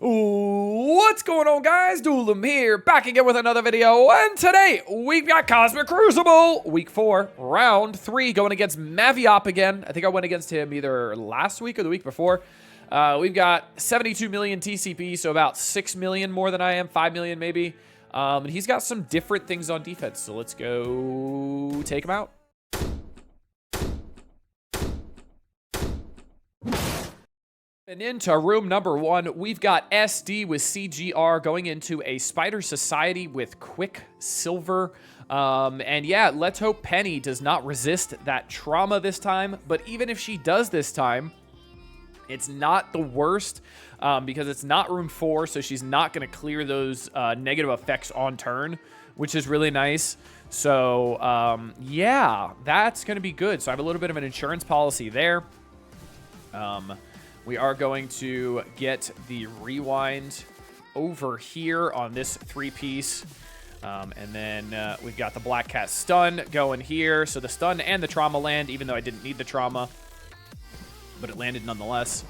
What's going on, guys? Doolum here, back again with another video, and today we've got Cosmic Crucible, Week 4, Round 3, going against Maviop again. I think I went against him either last week or the week before. We've got 72 million TCP, so about 6 million more than I am, 5 million maybe. And he's got some different things on defense, so let's go take him out. And into room number 1, we've got SD with CGR going into a Spider Society with Quicksilver. And yeah, let's hope Penny does not resist that trauma this time. But even if she does this time, it's not the worst because it's not room 4, so she's not going to clear those negative effects on turn, which is really nice. So yeah, that's going to be good. So I have a little bit of an insurance policy there. We are going to get the rewind over here on this 3-piece. And then we've got the Black Cat stun going here. So the stun and the trauma land, even though I didn't need the trauma. But it landed nonetheless.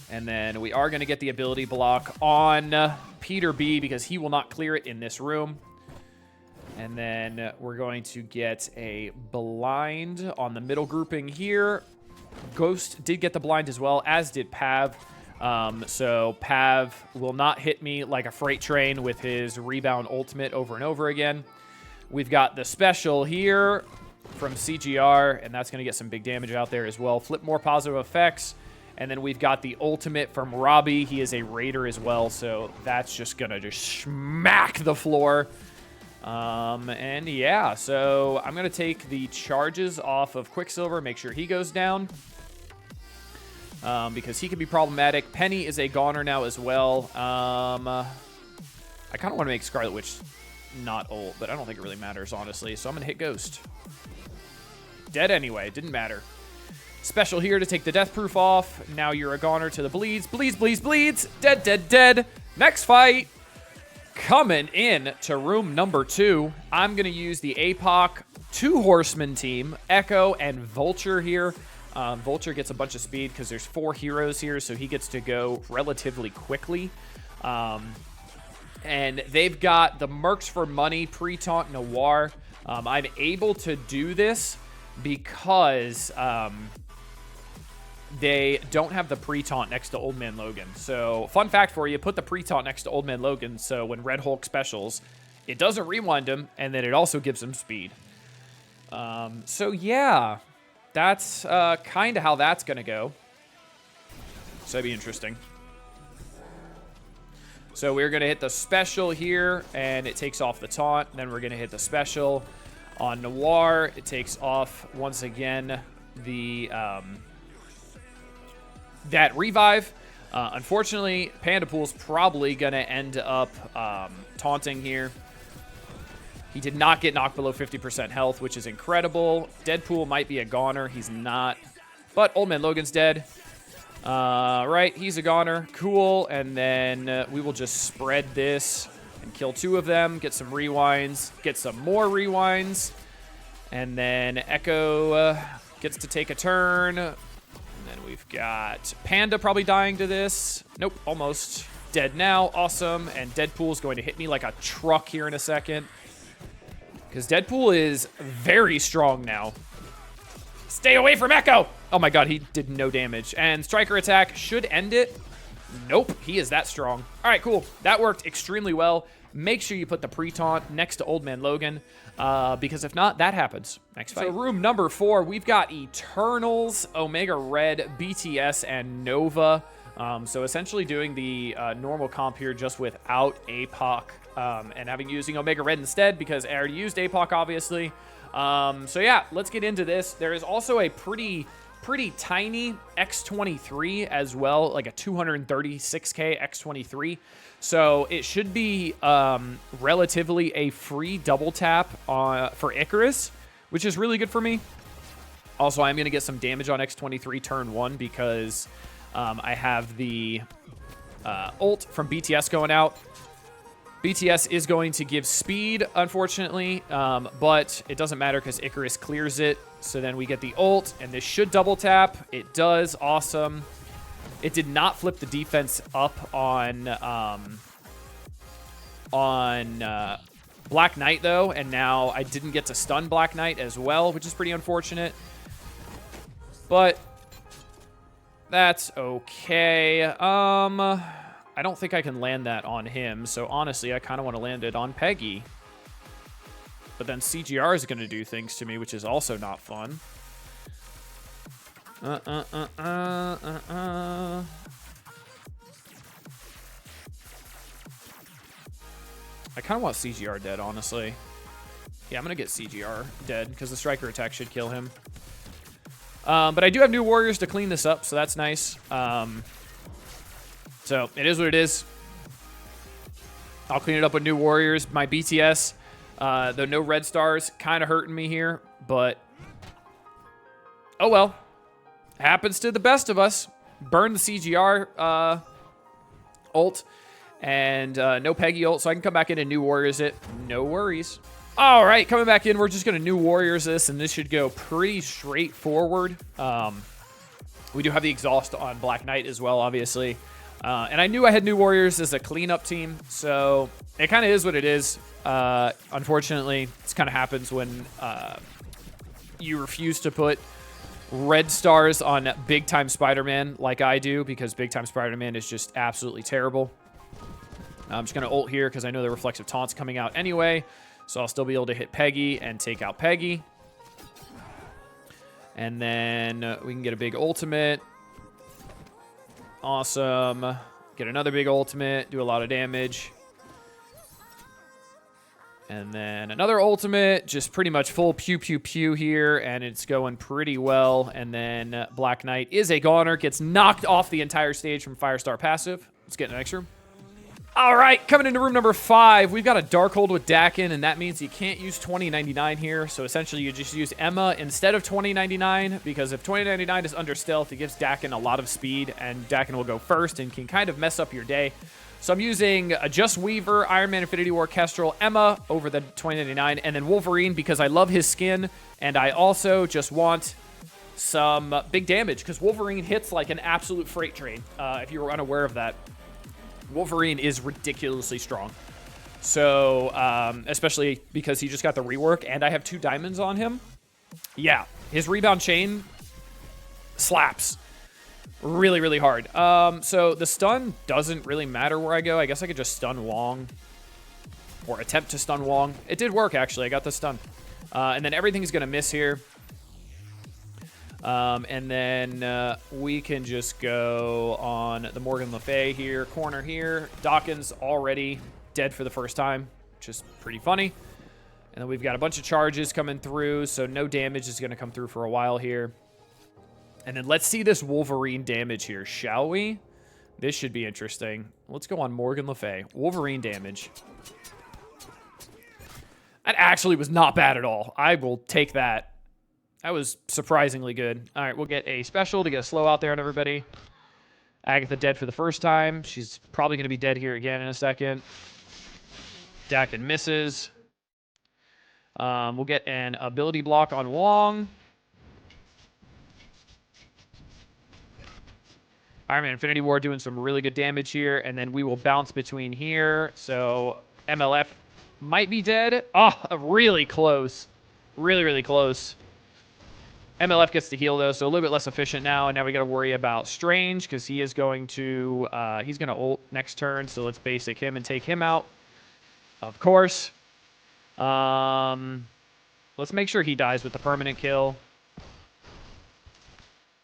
And then we are going to get the ability block on Peter B because he will not clear it in this room. And then we're going to get a blind on the middle grouping here. Ghost did get the blind as well, as did Pav. So Pav will not hit me like a freight train with his rebound ultimate over and over again. We've got the special here from CGR, and that's going to get some big damage out there as well. Flip more positive effects. And then we've got the ultimate from Robbie. He is a raider as well, so that's just going to just smack the floor. And yeah, so I'm going to take the charges off of Quicksilver, make sure he goes down. Because he can be problematic. Penny is a goner now as well. I kind of want to make Scarlet Witch not ult, but I don't think it really matters, honestly. So I'm going to hit Ghost. Dead anyway, didn't matter. Special here to take the death proof off. Now you're a goner to the bleeds. Bleeds, bleeds, bleeds. Dead, dead, dead. Next fight. Coming in to room number 2, I'm going to use the APOC 2 Horseman team, Echo and Vulture here. Vulture gets a bunch of speed because there's 4 heroes here, so he gets to go relatively quickly. And they've got the Mercs for Money, Pre-Taunt Noir. I'm able to do this because they don't have the pre-taunt next to Old Man Logan. So, fun fact for you, put the pre-taunt next to Old Man Logan, so when Red Hulk specials, it doesn't rewind him, and then it also gives him speed. So, yeah, that's kind of how that's going to go. So, that'd be interesting. So, we're going to hit the special here, and it takes off the taunt. Then we're going to hit the special on Noir. It takes off, once again, the that revive. Unfortunately, Pandapool's probably going to end up taunting here. He did not get knocked below 50% health, which is incredible. Deadpool might be a goner. He's not. But Old Man Logan's dead. Right, he's a goner. Cool. And then we will just spread this and kill 2 of them. Get some rewinds. Get some more rewinds. And then Echo gets to take a turn. And then we've got Panda probably dying to this. Nope, almost. Dead now. Awesome. And Deadpool's going to hit me like a truck here in a second. Because Deadpool is very strong now. Stay away from Echo! Oh my god, he did no damage. And Striker attack should end it. Nope, he is that strong. All right, cool. That worked extremely well. Make sure you put the pre-taunt next to Old Man Logan, because if not, that happens. Next fight. So room number 4, we've got Eternals, Omega Red, BTS, and Nova. So essentially doing the normal comp here just without APOC, and having using Omega Red instead because I already used APOC, obviously. So yeah, let's get into this. There is also a pretty tiny X23 as well, like a 236k X23. So it should be relatively a free double tap for Icarus, which is really good for me. Also, I'm going to get some damage on X23 turn 1 because I have the ult from BTS going out. BTS is going to give speed, unfortunately, but it doesn't matter because Icarus clears it. So then we get the ult, and this should double tap. It does. Awesome. It did not flip the defense up on Black Knight, though, and now I didn't get to stun Black Knight as well, which is pretty unfortunate. But that's okay. I don't think I can land that on him, so honestly, I kind of want to land it on Peggy. But then CGR is going to do things to me, which is also not fun. I kind of want CGR dead, honestly. Yeah, I'm going to get CGR dead, because the Striker attack should kill him. But I do have new warriors to clean this up, so that's nice. So it is what it is. I'll clean it up with new warriors. My BTS, though no red stars, kind of hurting me here, but oh well. Happens to the best of us. Burn the CGR ult, and no Peggy ult, so I can come back in and new warriors it. No worries. All right, coming back in, we're just going to new warriors this, and this should go pretty straightforward. We do have the exhaust on Black Knight as well, obviously. And I knew I had new warriors as a cleanup team, so it kind of is what it is. Unfortunately, this kind of happens when you refuse to put red stars on Big Time Spider-Man like I do, because Big Time Spider-Man is just absolutely terrible. I'm just going to ult here because I know the reflexive taunt's coming out anyway, so I'll still be able to hit Peggy and take out Peggy. And then we can get a big ultimate. Awesome. Get another big ultimate, do a lot of damage. And then another ultimate, just pretty much full pew pew pew here, and it's going pretty well. And then Black Knight is a goner, gets knocked off the entire stage from Firestar passive. Let's get in the next room. All right, coming into room number 5, we've got a Darkhold with Dakin, and that means you can't use 2099 here. So essentially, you just use Emma instead of 2099, because if 2099 is under stealth, it gives Dakin a lot of speed, and Dakin will go first and can kind of mess up your day. So I'm using Just Weaver, Iron Man Infinity War, Kestrel, Emma over the 2099, and then Wolverine because I love his skin, and I also just want some big damage because Wolverine hits like an absolute freight train, if you were unaware of that. Wolverine is ridiculously strong. So, especially because he just got the rework and I have 2 diamonds on him. Yeah, his rebound chain slaps really, really hard. So the stun doesn't really matter where I go. I guess I could just stun Wong or attempt to stun Wong. It did work, actually. I got the stun. And then everything's going to miss here. And then we can just go on the Morgan Le Fay here, corner here. Dawkins already dead for the first time, which is pretty funny. And then we've got a bunch of charges coming through, so no damage is going to come through for a while here. And then let's see this Wolverine damage here, shall we? This should be interesting. Let's go on Morgan Le Fay. Wolverine damage. That actually was not bad at all. I will take that. That was surprisingly good. All right, we'll get a special to get a slow out there on everybody. Agatha dead for the first time. She's probably going to be dead here again in a second. Dakin misses. We'll get an ability block on Wong. Iron Man Infinity War doing some really good damage here, and then we will bounce between here. So MLF might be dead. Oh, really close. Really, really close. MLF gets to heal, though, so a little bit less efficient now. And now we got to worry about Strange, because he is going to, he's going to ult next turn. So let's basic him and take him out, of course. Let's make sure he dies with the permanent kill.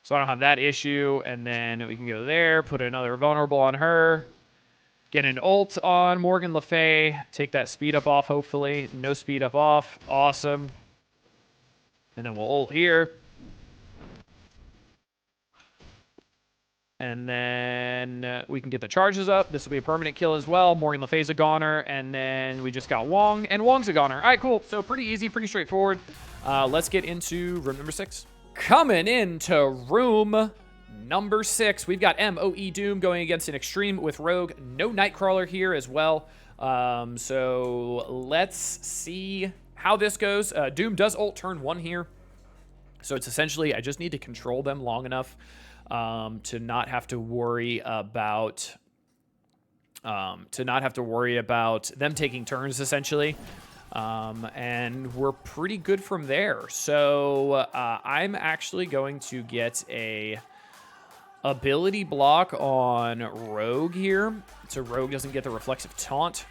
So I don't have that issue. And then we can go there, put another vulnerable on her. Get an ult on Morgan Le Fay. Take that speed up off, hopefully. No speed up off. Awesome. And then we'll ult here. And then we can get the charges up. This will be a permanent kill as well. Morgan Le Fay's a goner. And then we just got Wong. And Wong's a goner. All right, cool. So pretty easy, pretty straightforward. Let's get into room number 6. Coming into room number 6, we've got MOE Doom going against an Extreme with Rogue. No Nightcrawler here as well. So let's see how this goes. Doom does ult turn 1 here. So it's essentially, I just need to control them long enough to not have to worry about them taking turns essentially. And we're pretty good from there. So I'm actually going to get a ability block on Rogue here, so Rogue doesn't get the reflexive taunt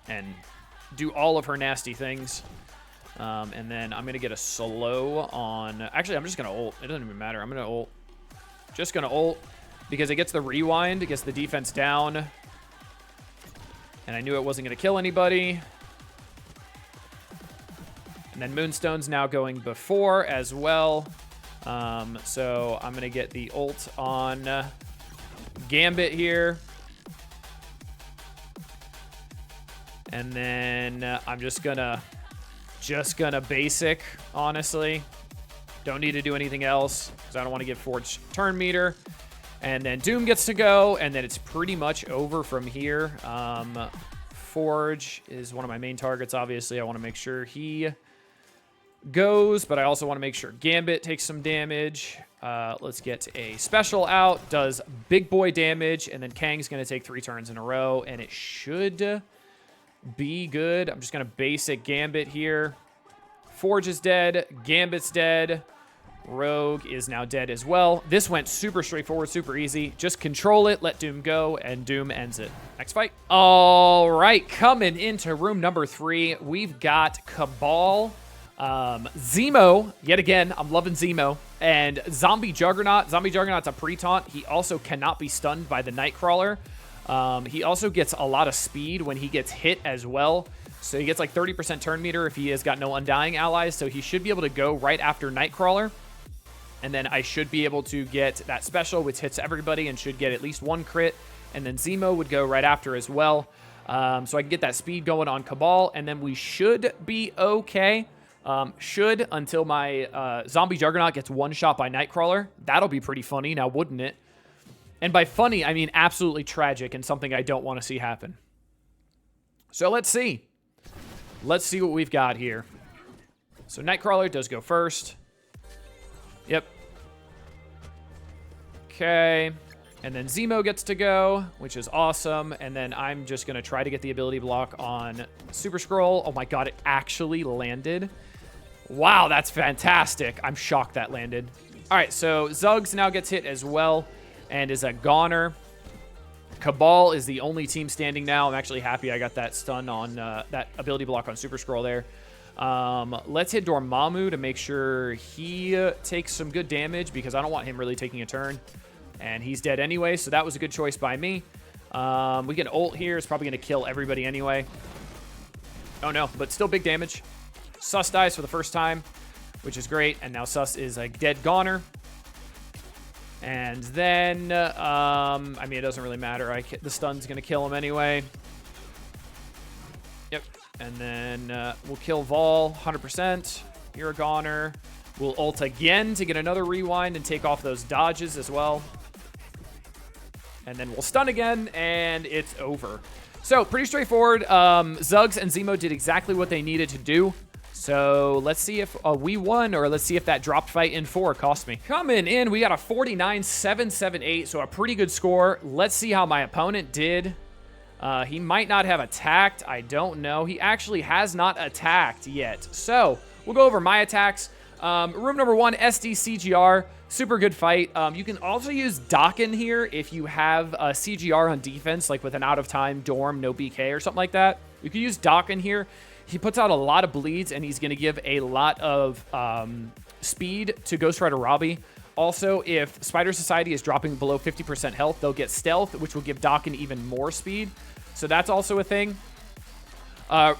and do all of her nasty things. And then I'm going to get a slow on... Actually, I'm just going to ult. It doesn't even matter. I'm going to ult. Just going to ult because it gets the rewind. It gets the defense down. And I knew it wasn't going to kill anybody. And then Moonstone's now going before as well. So I'm going to get the ult on Gambit here. And then I'm just gonna basic, honestly. Don't need to do anything else because I don't want to give Forge turn meter. And then Doom gets to go, and then it's pretty much over from here. Forge is one of my main targets, obviously. I want to make sure he goes, but I also want to make sure Gambit takes some damage. Let's get a special out. Does big boy damage, and then Kang's going to take 3 turns in a row, and it should be good. I'm just going to basic Gambit here. Forge is dead. Gambit's dead. Rogue is now dead as well. This went super straightforward, super easy. Just control it, let Doom go, and Doom ends it. Next fight. All right, coming into room number 3, we've got Cabal, Zemo, yet again, I'm loving Zemo, and Zombie Juggernaut. Zombie Juggernaut's a pre-taunt. He also cannot be stunned by the Nightcrawler. He also gets a lot of speed when he gets hit as well. So he gets like 30% turn meter if he has got no Undying allies. So he should be able to go right after Nightcrawler. And then I should be able to get that special, which hits everybody and should get at least 1 crit. And then Zemo would go right after as well. So I can get that speed going on Cabal. And then we should be okay. Should until my Zombie Juggernaut gets 1 shot by Nightcrawler. That'll be pretty funny now, wouldn't it? And by funny, I mean absolutely tragic and something I don't want to see happen. So let's see. Let's see what we've got here. So Nightcrawler does go first. Yep. Okay. And then Zemo gets to go, which is awesome. And then I'm just going to try to get the ability block on Super Scroll. Oh my god, it actually landed. Wow, that's fantastic. I'm shocked that landed. All right, so Zuggs now gets hit as well and is a goner. Cabal is the only team standing now. I'm actually happy I got that stun on that ability block on Super Scroll there. Let's hit Dormammu to make sure he takes some good damage because I don't want him really taking a turn. And he's dead anyway, so that was a good choice by me. We get ult here. It's probably going to kill everybody anyway. Oh no, but still big damage. Sus dies for the first time, which is great. And now Sus is a dead goner. And then, I mean, it doesn't really matter. The stun's going to kill him anyway. Yep. And then we'll kill Vol 100%. You're a goner. We'll ult again to get another rewind and take off those dodges as well. And then we'll stun again, and it's over. So, pretty straightforward. Zuggs and Zemo did exactly what they needed to do. So, let's see if we won, or let's see if that dropped fight in 4 cost me. Coming in, we got a 49-778, so a pretty good score. Let's see how my opponent did. He might not have attacked. I don't know. He actually has not attacked yet. So, we'll go over my attacks. Room number 1, SDCGR. Super good fight. You can also use Dakin here if you have a CGR on defense, like with an out-of-time Dorm, no BK or something like that. You can use Dakin here. He puts out a lot of bleeds, and he's going to give a lot of speed to Ghost Rider Robbie. Also, if Spider Society is dropping below 50% health, they'll get stealth, which will give Dakin even more speed. So that's also a thing.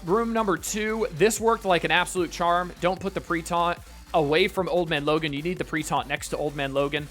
Room number 2, this worked like an absolute charm. Don't put the pre-taunt away from Old Man Logan. You need the pre-taunt next to Old Man Logan.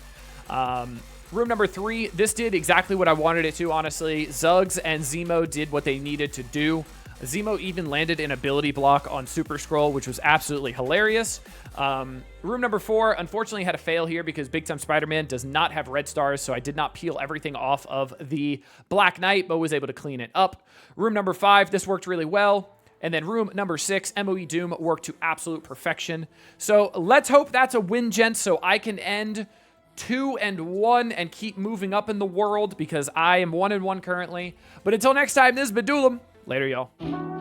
Room number 3, this did exactly what I wanted it to, honestly. Zuggs and Zemo did what they needed to do. Zemo even landed an ability block on Super Scroll, which was absolutely hilarious. Room number 4, unfortunately, had a fail here because Big Time Spider-Man does not have red stars, so I did not peel everything off of the Black Knight, but was able to clean it up. Room number 5, this worked really well. And then room number 6, MOE Doom, worked to absolute perfection. So let's hope that's a win, gents, so I can end 2-1 and keep moving up in the world because I am 1-1 currently. But until next time, this is Bedulam. Later, y'all.